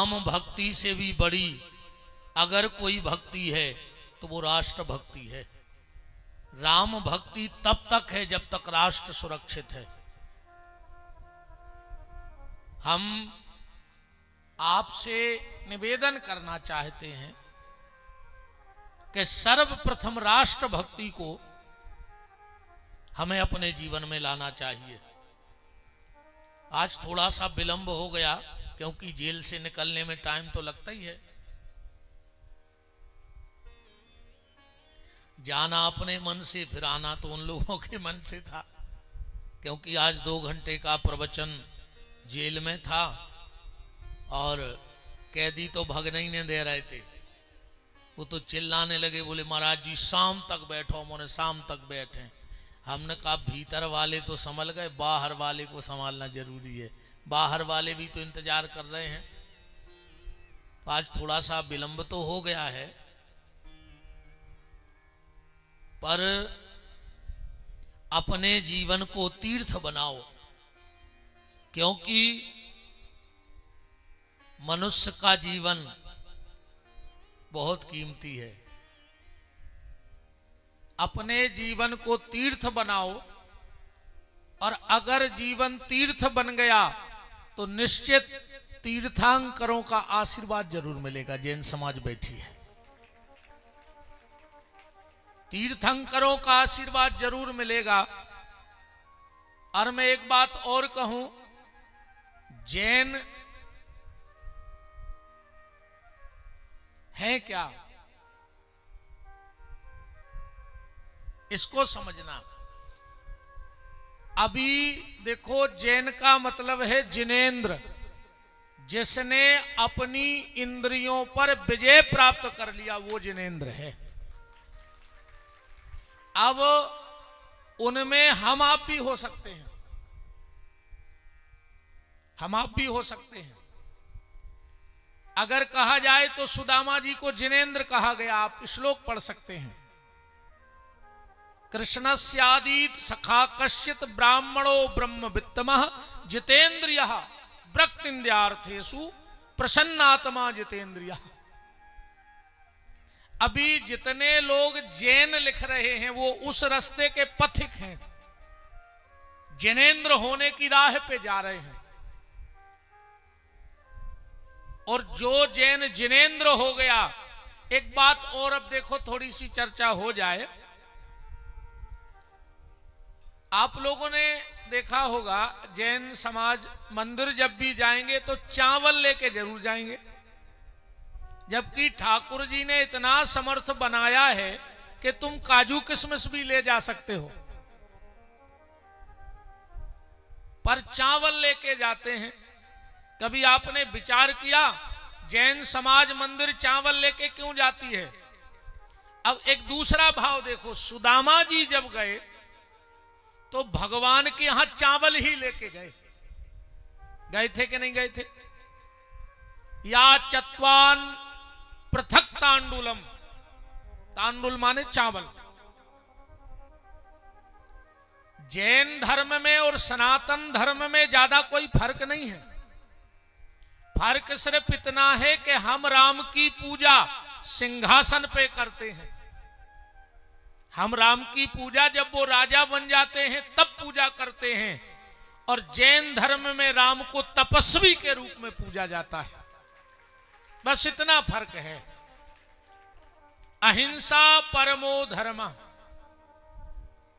राम भक्ति से भी बड़ी अगर कोई भक्ति है तो वो राष्ट्र भक्ति है। राम भक्ति तब तक है जब तक राष्ट्र सुरक्षित है। हम आपसे निवेदन करना चाहते हैं कि सर्वप्रथम राष्ट्र भक्ति को हमें अपने जीवन में लाना चाहिए। आज थोड़ा सा विलंब हो गया क्योंकि जेल से निकलने में टाइम तो लगता ही है। जाना अपने मन से, फिर आना तो उन लोगों के मन से था, क्योंकि आज 2 घंटे का प्रवचन जेल में था और कैदी तो भगने ही नहीं दे रहे थे। वो तो चिल्लाने लगे, बोले महाराज जी शाम तक बैठो। हमने शाम तक बैठे। हमने कहा भीतर वाले तो संभल गए, बाहर वाले को संभालना जरूरी है। बाहर वाले भी तो इंतजार कर रहे हैं। आज थोड़ा सा विलंब तो हो गया है, पर अपने जीवन को तीर्थ बनाओ, क्योंकि मनुष्य का जीवन बहुत कीमती है। अपने जीवन को तीर्थ बनाओ, और अगर जीवन तीर्थ बन गया तो निश्चित तीर्थंकरों का आशीर्वाद जरूर मिलेगा। जैन समाज बैठी है, तीर्थंकरों का आशीर्वाद जरूर मिलेगा। और मैं एक बात और कहूं, जैन है क्या, इसको समझना। अभी देखो, जैन का मतलब है जिनेंद्र, जिसने अपनी इंद्रियों पर विजय प्राप्त कर लिया, वो जिनेंद्र है। अब उनमें हम आप भी हो सकते हैं, हम आप भी हो सकते हैं। अगर कहा जाए तो सुदामा जी को जिनेंद्र कहा गया। आप श्लोक पढ़ सकते हैं, कृष्णस्यादीत सखा कश्चित ब्राह्मणो ब्रह्म वित्तमः जितेन्द्रियः ब्रक्तिन्द्रियार्थेषु प्रसन्नात्मा जितेन्द्रियः। अभी जितने लोग जैन लिख रहे हैं वो उस रास्ते के पथिक हैं, जिनेंद्र होने की राह पे जा रहे हैं। और जो जैन जिनेंद्र हो गया, एक बात और अब देखो, थोड़ी सी चर्चा हो जाए। आप लोगों ने देखा होगा, जैन समाज मंदिर जब भी जाएंगे तो चावल लेके जरूर जाएंगे, जबकि ठाकुर जी ने इतना समर्थ बनाया है कि तुम काजू किशमिश भी ले जा सकते हो, पर चावल लेके जाते हैं। कभी आपने विचार किया जैन समाज मंदिर चावल लेके क्यों जाती है? अब एक दूसरा भाव देखो, सुदामा जी जब गए तो भगवान के यहां चावल ही लेके गए। गए थे कि नहीं गए थे? या चत्वान पृथक तांडुलम, तांडुल माने चावल। जैन धर्म में और सनातन धर्म में ज्यादा कोई फर्क नहीं है। फर्क सिर्फ इतना है कि हम राम की पूजा सिंहासन पे करते हैं। हम राम की पूजा जब वो राजा बन जाते हैं तब पूजा करते हैं, और जैन धर्म में राम को तपस्वी के रूप में पूजा जाता है। बस इतना फर्क है। अहिंसा परमो धर्म,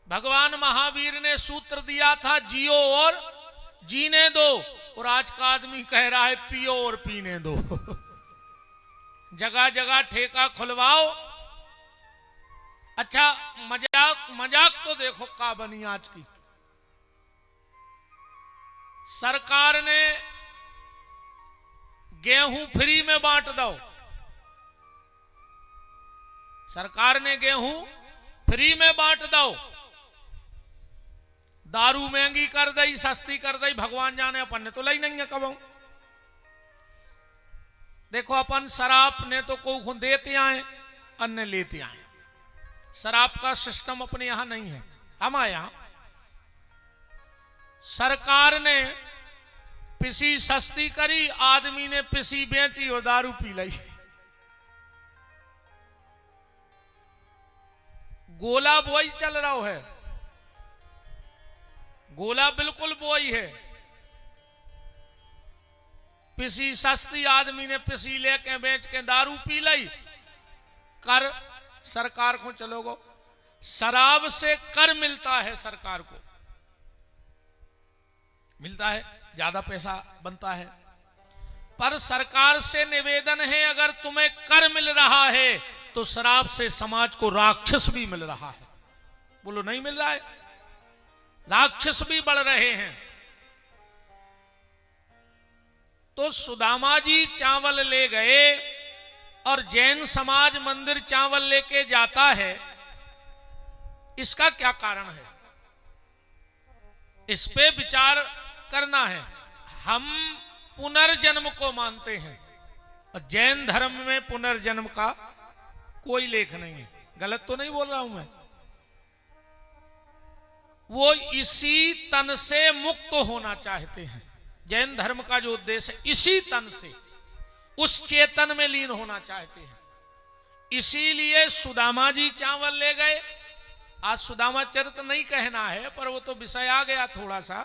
भगवान महावीर ने सूत्र दिया था, जियो और जीने दो, और आज का आदमी कह रहा है पियो और पीने दो। जगह जगह ठेका खुलवाओ। अच्छा, मजाक तो देखो का बनी आज की। सरकार ने गेहूं फ्री में बांट दो, सरकार ने गेहूं फ्री में बांट दो। दारू महंगी कर दी, सस्ती कर दी, भगवान जाने, अपन ने तो लाई नहीं है कब। देखो, अपन शराब ने तो को देते आए, अन्य लेते आए। शराब का सिस्टम अपने यहां नहीं है। हमारे यहां सरकार ने पिसी सस्ती करी, आदमी ने पिसी बेची और दारू पी ली। गोला वही चल रहा है, गोला बिल्कुल वही है। पिसी सस्ती, आदमी ने पिसी लेके बेच के दारू पी ली। कर सरकार को चलोगो, शराब से कर मिलता है, सरकार को मिलता है, ज्यादा पैसा बनता है। पर सरकार से निवेदन है, अगर तुम्हें कर मिल रहा है तो शराब से समाज को राक्षस भी मिल रहा है। बोलो नहीं मिल रहा है? राक्षस भी बढ़ रहे हैं। तो सुदामा जी चावल ले गए और जैन समाज मंदिर चावल लेके जाता है, इसका क्या कारण है? इस पे विचार करना है। हम पुनर्जन्म को मानते हैं और जैन धर्म में पुनर्जन्म का कोई लेख नहीं है। गलत तो नहीं बोल रहा हूं मैं? वो इसी तन से मुक्त होना चाहते हैं। जैन धर्म का जो उद्देश्य है, इसी तन से उस चेतन में लीन होना चाहते हैं। इसीलिए सुदामा जी चावल ले गए। आज सुदामा चरित्र नहीं कहना है, पर वो तो विषय आ गया थोड़ा सा।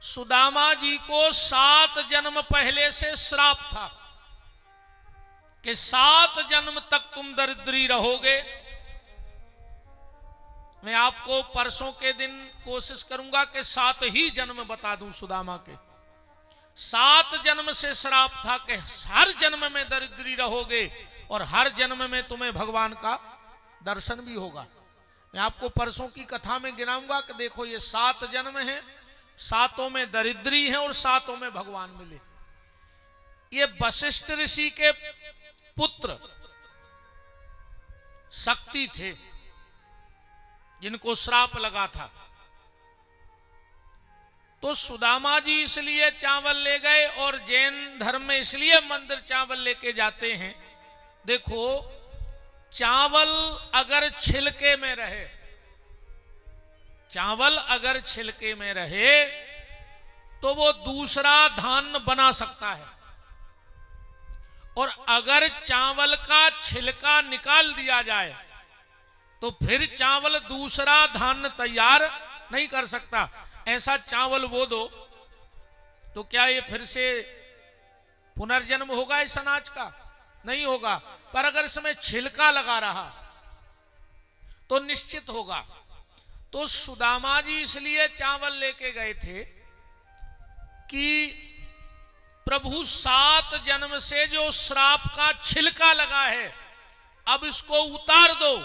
सुदामा जी को 7 जन्म पहले से श्राप था कि 7 जन्म तक तुम दरिद्री रहोगे। मैं आपको परसों के दिन कोशिश करूंगा कि 7 ही जन्म बता दूं सुदामा के। 7 जन्म से श्राप था कि हर जन्म में दरिद्री रहोगे और हर जन्म में तुम्हें भगवान का दर्शन भी होगा। मैं आपको परसों की कथा में गिनाऊंगा कि देखो ये 7 जन्म हैं, 7 में दरिद्री है और 7 में भगवान मिले। ये वशिष्ठ ऋषि के पुत्र शक्ति थे जिनको श्राप लगा था। तो सुदामा जी इसलिए चावल ले गए और जैन धर्म में इसलिए मंदिर चावल लेके जाते हैं। देखो, चावल अगर छिलके में रहे, चावल अगर छिलके में रहे तो वो दूसरा धान्य बना सकता है, और अगर चावल का छिलका निकाल दिया जाए तो फिर चावल दूसरा धान्य तैयार नहीं कर सकता। ऐसा चावल वो दो तो क्या ये फिर से पुनर्जन्म होगा इस अनाज का? नहीं होगा। पर अगर इसमें छिलका लगा रहा तो निश्चित होगा। तो सुदामा जी इसलिए चावल लेके गए थे कि प्रभु 7 जन्म से जो श्राप का छिलका लगा है, अब इसको उतार दो।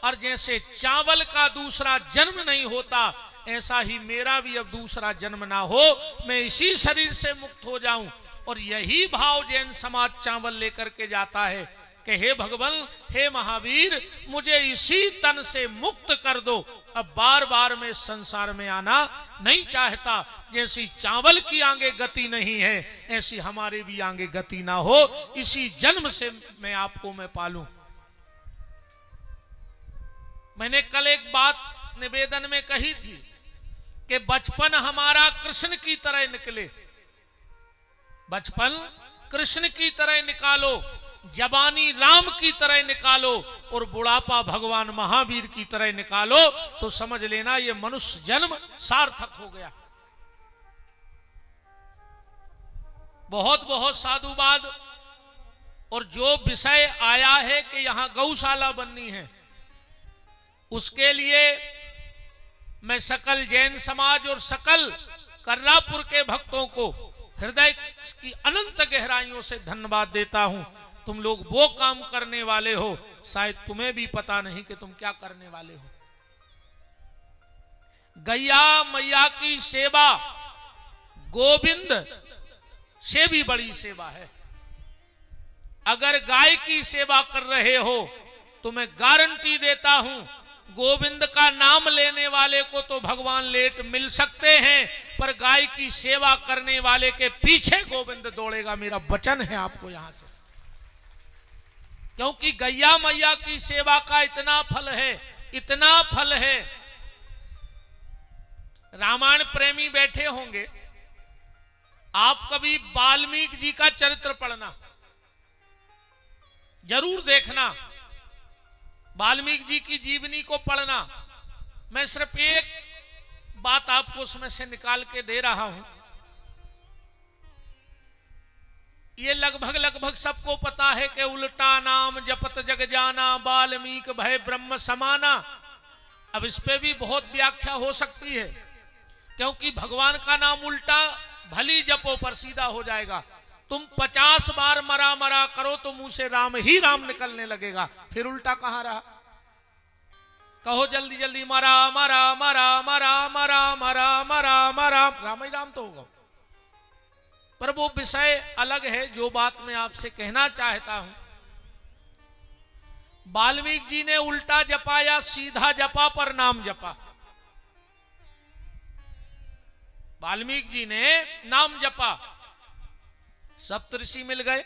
और जैसे चावल का दूसरा जन्म नहीं होता, ऐसा ही मेरा भी अब दूसरा जन्म ना हो, मैं इसी शरीर से मुक्त हो जाऊं। और यही भाव जैन समाज चावल लेकर के जाता है कि हे भगवान, हे महावीर, मुझे इसी तन से मुक्त कर दो। अब बार बार मैं संसार में आना नहीं चाहता। जैसी चावल की आगे गति नहीं है, ऐसी हमारे भी आगे गति ना हो। इसी जन्म से मैं आपको मैं पालूं। मैंने कल एक बात निवेदन में कही थी कि बचपन हमारा कृष्ण की तरह निकले, बचपन कृष्ण की तरह निकालो, जवानी राम की तरह निकालो और बुढ़ापा भगवान महावीर की तरह निकालो, तो समझ लेना ये मनुष्य जन्म सार्थक हो गया। बहुत बहुत साधुवाद। और जो विषय आया है कि यहां गौशाला बननी है, उसके लिए मैं सकल जैन समाज और सकल कर्रापुर के भक्तों को हृदय की अनंत गहराइयों से धन्यवाद देता हूं। तुम लोग वो काम करने वाले हो, शायद तुम्हें भी पता नहीं कि तुम क्या करने वाले हो। गैया मैया की सेवा गोविंद से भी बड़ी सेवा है। अगर गाय की सेवा कर रहे हो तो मैं गारंटी देता हूं, गोविंद का नाम लेने वाले को तो भगवान लेट मिल सकते हैं, पर गाय की सेवा करने वाले के पीछे गोविंद दौड़ेगा। मेरा वचन है आपको यहां से, क्योंकि गैया मैया की सेवा का इतना फल है, इतना फल है। रामायण प्रेमी बैठे होंगे आप कभी वाल्मीकि जी का चरित्र पढ़ना, जरूर देखना, वाल्मीकि जी की जीवनी को पढ़ना। मैं सिर्फ एक बात आपको उसमें से निकाल के दे रहा हूं। ये लगभग सबको पता है कि उल्टा नाम जपत जग जाना, वाल्मीकि भय ब्रह्म समाना। अब इस पे भी बहुत व्याख्या हो सकती है, क्योंकि भगवान का नाम उल्टा भली जपो पर सीधा हो जाएगा। तुम 50 बार मरा मरा करो तो मुंह से राम ही राम निकलने लगेगा, फिर उल्टा कहां रहा। कहो जल्दी जल्दी मरा मरा मरा मरा मरा मरा मरा मरा, राम ही राम तो होगा। पर वो विषय अलग है। जो बात मैं आपसे कहना चाहता हूं, वाल्मीकि जी ने उल्टा जपा या सीधा जपा पर नाम जपा। वाल्मीकि जी ने नाम जपा, सप्तऋषि मिल गए,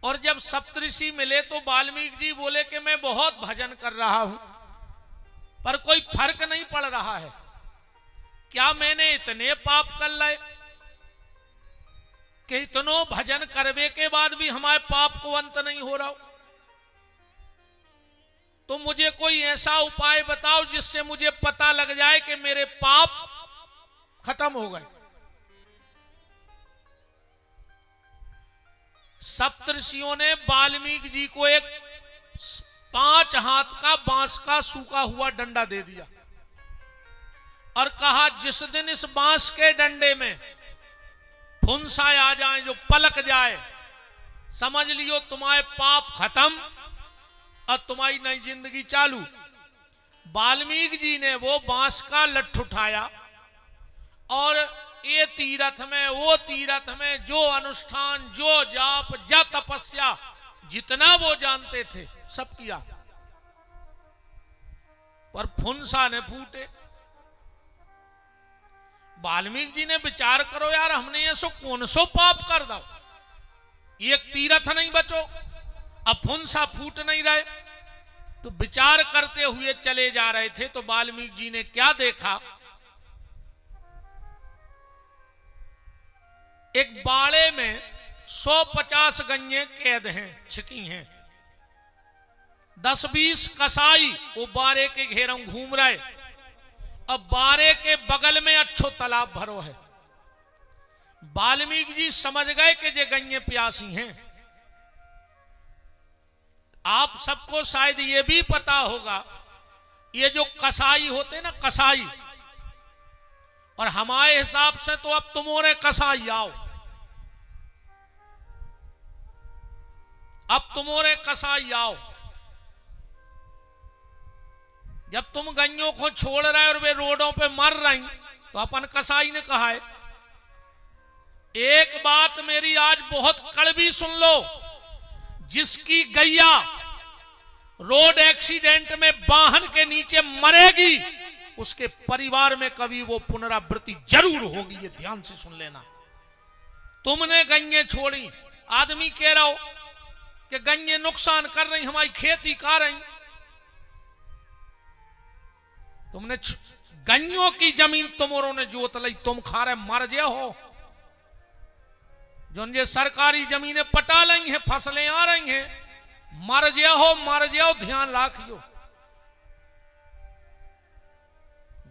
और जब सप्तऋषि मिले तो वाल्मीकि जी बोले कि मैं बहुत भजन कर रहा हूं पर कोई फर्क नहीं पड़ रहा है। क्या मैंने इतने पाप कर लाए कि इतनो भजन करने के बाद भी हमारे पाप को अंत नहीं हो रहा हो? तो मुझे कोई ऐसा उपाय बताओ जिससे मुझे पता लग जाए कि मेरे पाप खत्म हो गए। सप्तऋषियों ने वाल्मीकि जी को एक 5 हाथ का बांस का सूखा हुआ डंडा दे दिया और कहा, जिस दिन इस बांस के डंडे में फुंसा आ जाए, जो पलक जाए, समझ लियो तुम्हारे पाप खत्म और तुम्हारी नई जिंदगी चालू। वाल्मीकि जी ने वो बांस का लठ उठाया और ये तीर्थ में वो तीर्थ में जो अनुष्ठान, जो जाप, जो तपस्या, जितना वो जानते थे सब किया, पर फुंसा ने फूटे। वाल्मीकि जी ने विचार करो यार, हमने ये सो कौन सो पाप कर दो, एक तीर्थ नहीं बचो, अब फुंसा फूट नहीं रहे। तो विचार करते हुए चले जा रहे थे तो वाल्मीकि जी ने क्या देखा, एक बाड़े में 150 गैयें कैद हैं, छिकी हैं। 10-20 कसाई वो बारे के घेरों घूम रहे। अब बारे के बगल में अच्छो तालाब भरो है। वाल्मीकि जी समझ गए कि ये गैयें प्यासी हैं। आप सबको शायद ये भी पता होगा, ये जो कसाई होते ना, कसाई, और हमारे हिसाब से तो अब तुमोरे कसाई आओ, अब तुमोरे कसाई आओ। जब तुम गैयों को छोड़ रहे और वे रोडों पे मर रही तो अपन कसाई ने कहा है, एक बात मेरी आज बहुत कड़वी सुन लो, जिसकी गैया रोड एक्सीडेंट में वाहन के नीचे मरेगी उसके परिवार में कभी वो पुनरावृत्ति जरूर होगी, ये ध्यान से सुन लेना। तुमने गैयें छोड़ी, आदमी कह रहा हो कि गैयें नुकसान कर रही, हमारी खेती खा रही, तुमने गैयों की जमीन तुमोरों ने जोत ली, तुम खा रहे, मर जे हो। जो ये सरकारी जमीनें पटा ली हैं, फसलें आ रही हैं, मर जे हो, मर जाओ, ध्यान रखियो।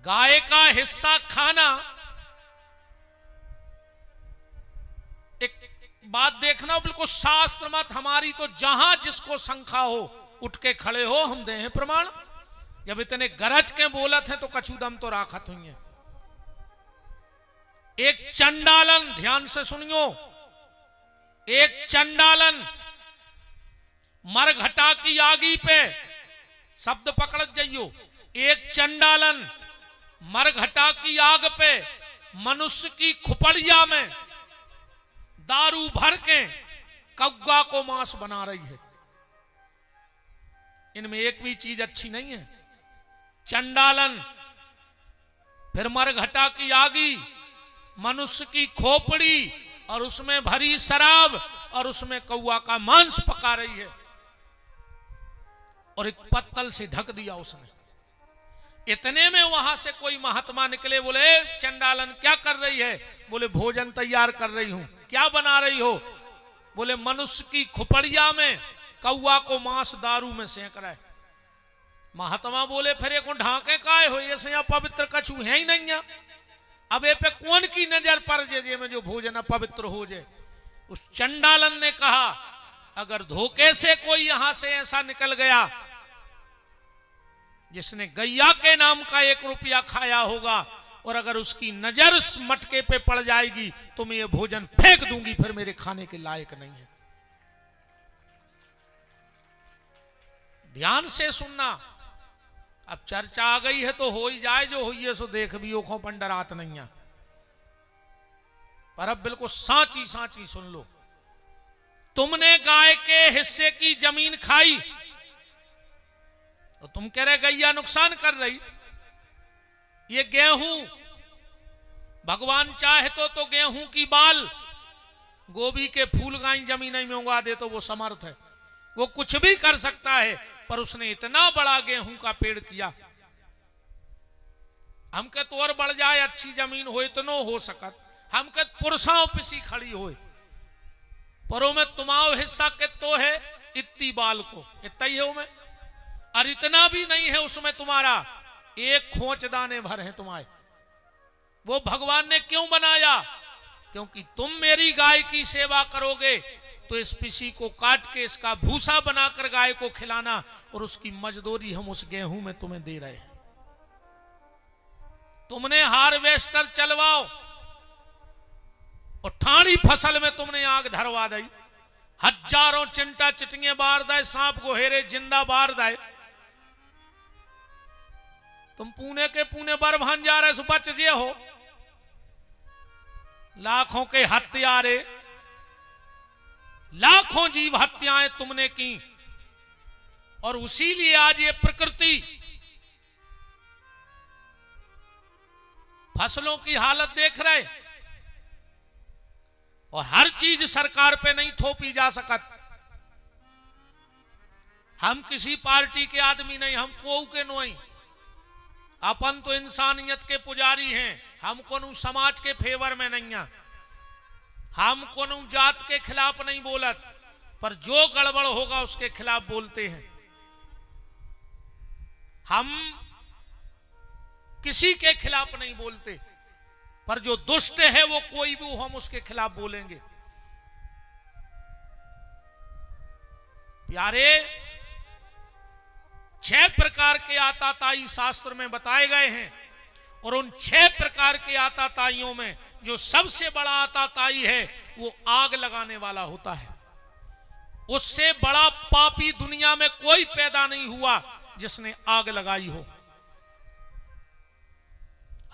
गाय का हिस्सा खाना, एक बात देखना बिल्कुल शास्त्र मत, हमारी तो जहां जिसको शंका हो उठ के खड़े हो, हम दे हैं प्रमाण। जब इतने गरज के बोलत हैं तो कछु दम तो राखत हुई है। एक चंडालन, ध्यान से सुनियो, एक चंडालन मरघटा की आगी पे, शब्द पकड़ जाइयो, एक चंडालन मरघटा की आग पे मनुष्य की खुपड़िया में दारू भर के कौवा को मांस बना रही है। इनमें एक भी चीज अच्छी नहीं है। चंडालन, फिर मरघटा की आगी, मनुष्य की खोपड़ी और उसमें भरी शराब और उसमें कौवा का मांस पका रही है और एक पत्तल से ढक दिया उसने। इतने में वहां से कोई महात्मा निकले, बोले चंडालन क्या कर रही है? बोले भोजन तैयार कर रही हूं। क्या बना रही हो? बोले मनुष्य की खुपड़िया में कौआ को मांस दारू में सेंक रहा है। महात्मा बोले फिर एक ढांके काहे हो, ऐसे यहाँ पवित्र कछु है ही नहीं है। अब ए पे कौन की नजर पड़ जे में जो भोजन अपवित्र हो जाए। उस चंडालन ने कहा अगर धोखे से कोई यहां से ऐसा निकल गया जिसने गैया के नाम का 1 रुपया खाया होगा, और अगर उसकी नजर उस मटके पे पड़ जाएगी तो मैं ये भोजन फेंक दूंगी, फिर मेरे खाने के लायक नहीं है। ध्यान से सुनना। अब चर्चा आ गई है तो हो ही जाए, जो हुई है सो देख भी ओखों पंडरात नहीं है। पर अब बिल्कुल सांची सांची सुन लो। तुमने गाय के हिस्से की जमीन खाई तो तुम कह रहे गैया नुकसान कर रही। ये गेहूं भगवान चाहे तो गेहूं की बाल, गोभी के फूल गाय जमीन में उगा दे तो वो समर्थ है, वो कुछ भी कर सकता है। पर उसने इतना बड़ा गेहूं का पेड़ किया। हम के तोर बढ़ जाए अच्छी जमीन हो, इतनो हो सकत हम के पुरसाओं पिसी खड़ी हो, परों में तुम्हारो हिस्सा के तो है इतनी बाल को इतना ही है में, और इतना भी नहीं है उसमें तुम्हारा, एक खोच दाने भर है तुम्हारे। वो भगवान ने क्यों बनाया? क्योंकि तुम मेरी गाय की सेवा करोगे तो इस पिसी को काट के इसका भूसा बनाकर गाय को खिलाना, और उसकी मजदूरी हम उस गेहूं में तुम्हें दे रहे हैं। तुमने हार्वेस्टर चलवाओ और ठाणी फसल में तुमने आग धरवा दी, हजारों चिंटा चिटिंगे बार दाए, सांप गोहेरे जिंदा बार दाए। तुम पुणे के पुणे बरभान जा रहे बच जे हो, लाखों के हत्यारे, लाखों जीव हत्याएं तुमने की, और उसी लिए आज ये प्रकृति फसलों की हालत देख रहे, और हर चीज सरकार पे नहीं थोपी जा सकत। हम किसी पार्टी के आदमी नहीं, हम कोऊ के नोई, अपन तो इंसानियत के पुजारी हैं। हम कोनो समाज के फेवर में नहीं है, हम कोनो जात के खिलाफ नहीं बोलत, पर जो गड़बड़ होगा उसके खिलाफ बोलते हैं। हम किसी के खिलाफ नहीं बोलते, पर जो दुष्ट है वो कोई भी हो, हम उसके खिलाफ बोलेंगे। प्यारे, 6 प्रकार के आताताई शास्त्र में बताए गए हैं, और उन 6 प्रकार के आताताइयों में जो सबसे बड़ा आताताई है वो आग लगाने वाला होता है। उससे बड़ा पापी दुनिया में कोई पैदा नहीं हुआ जिसने आग लगाई हो।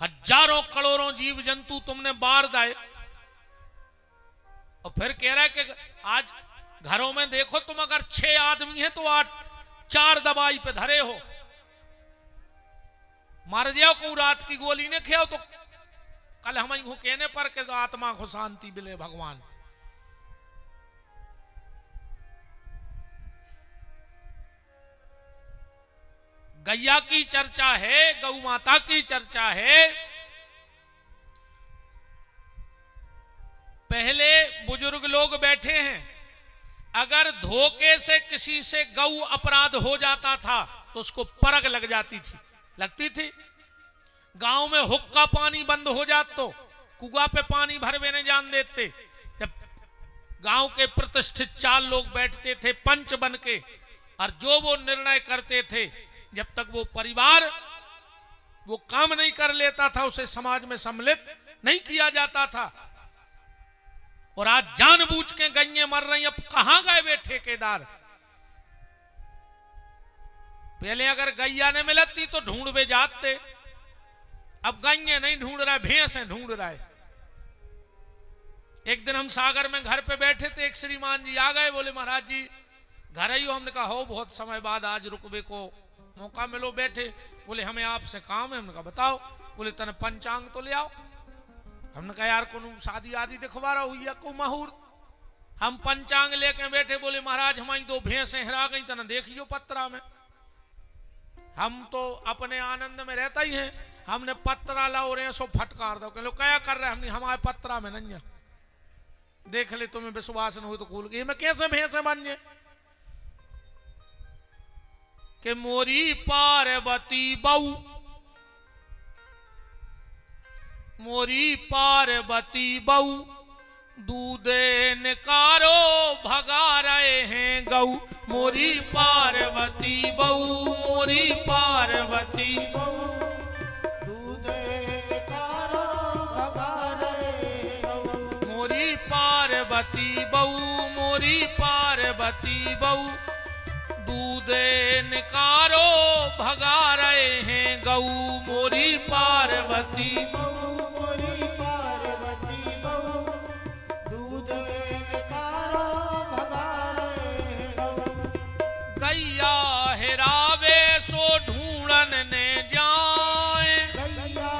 हजारों करोड़ों जीव जंतु तुमने बार दाए, और फिर कह रहा है कि आज घरों में देखो तुम अगर 6 आदमी हैं तो 4 दवाई पे धरे हो, मर जाओ को रात की गोली ने खाओ तो कल हम कहने पर के तो आत्मा को शांति मिले भगवान। गैया की चर्चा है, गौ माता की चर्चा है। पहले बुजुर्ग लोग बैठे हैं, अगर धोखे से किसी से गौ अपराध हो जाता था तो उसको परग लग जाती थी, लगती थी। गांव में हुक्का पानी बंद हो जाता तो कुआ पे पानी भरवे नहीं जान देते। जब गांव के प्रतिष्ठित 4 लोग बैठते थे पंच बन के, और जो वो निर्णय करते थे, जब तक वो परिवार वो काम नहीं कर लेता था उसे समाज में सम्मिलित नहीं किया जाता था। और आज जानबूझ के गैये मर रही, अब कहां गए वे ठेकेदार? पहले अगर गैया ने मिलती तो ढूंढवे जाते, अब गैये नहीं ढूंढ रहा है, भैंसे ढूंढ रहा है। एक दिन हम सागर में घर पे बैठे थे, एक श्रीमान जी आ गए, बोले महाराज जी घर आई हो? हमने कहा हो, बहुत समय बाद आज रुकबे को मौका मिलो, बैठे। बोले हमें आपसे काम है। हमने कहा बताओ। बोले तने पंचांग तो ले आओ। हमने कहा यार कोनो शादी आदि दिखवा रहा हुई को मुहूर्त। हम पंचांग लेके बैठे, बोले महाराज हमारी 2 भैंसें हरा गई, तना देखियो पत्रा में। हम तो अपने आनंद में रहता ही हैं। हमने पत्रा लाओ रहे सो फटकार दो, कह लो क्या कर रहे हमने, हमारे पत्रा में नहीं है, देख ले, तुम्हें विश्वास न हो तो खोल के, मैं कैसे भैंसे बन जाए कि मोरी पार्वती बहू, मोरी पार्वती बहू दूधे निकारो भगा रहे हैं गऊ, मोरी पार्वती बहू, मोरी पार्वती बहू दूधे निकारो भगा रहे गऊ, मोरी पार्वती बहू, मोरी पार्वती बहू दूधे निकारो भगा रहे हैं गऊ, मोरी पार्वती बहू, मोरी पार्वती बहू दूधे निकारो भगा रहे गऊ, गैया हेरावे सो ढूंढन ने जाए, गैया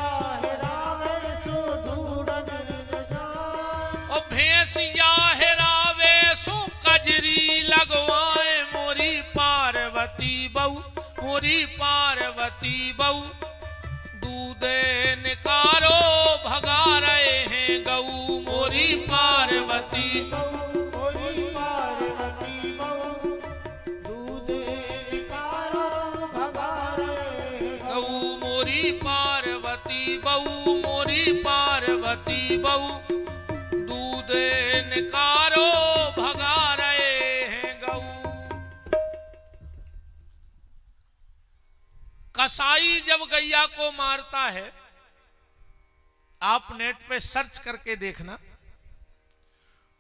हेरावे सो ढूंढन न जाए, और भैंसिया हेरावे सो कजरी लगवाए, मोरी पार्वती बहू, मोरी पार्वती बहू दूधे निकारो भगा रहे हैं गऊ, मोरी पार्वती मोरी पार्वती बहू दूधे निकारो भगा रहे गऊ, मोरी पार्वती बहू, मोरी पार्वती बहू दूधे निकारो भगा रहे हैं गऊ। कसाई जब गैया को मारता है, आप नेट पे सर्च करके देखना,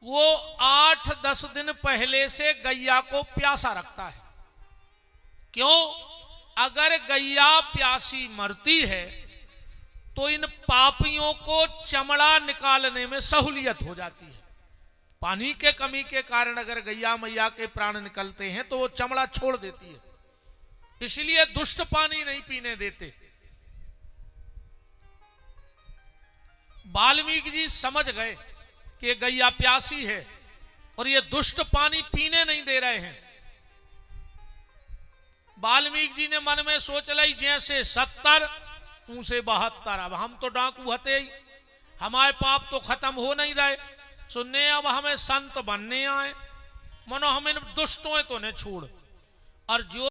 वो 8-10 दिन पहले से गैया को प्यासा रखता है। क्यों? अगर गैया प्यासी मरती है तो इन पापियों को चमड़ा निकालने में सहूलियत हो जाती है। पानी के कमी के कारण अगर गैया मैया के प्राण निकलते हैं तो वो चमड़ा छोड़ देती है, इसलिए दुष्ट पानी नहीं पीने देते। वाल्मीकि जी समझ गए कि ये गैया प्यासी है और ये दुष्ट पानी पीने नहीं दे रहे हैं। वाल्मीकि जी ने मन में सोच ली, जैसे 70 ऊंसे 72, अब हम तो डाकू हते ही, हमारे पाप तो खत्म हो नहीं रहे, सुनने अब हमें संत बनने आए, मनो हम इन दुष्टों तो ने छोड़, और जो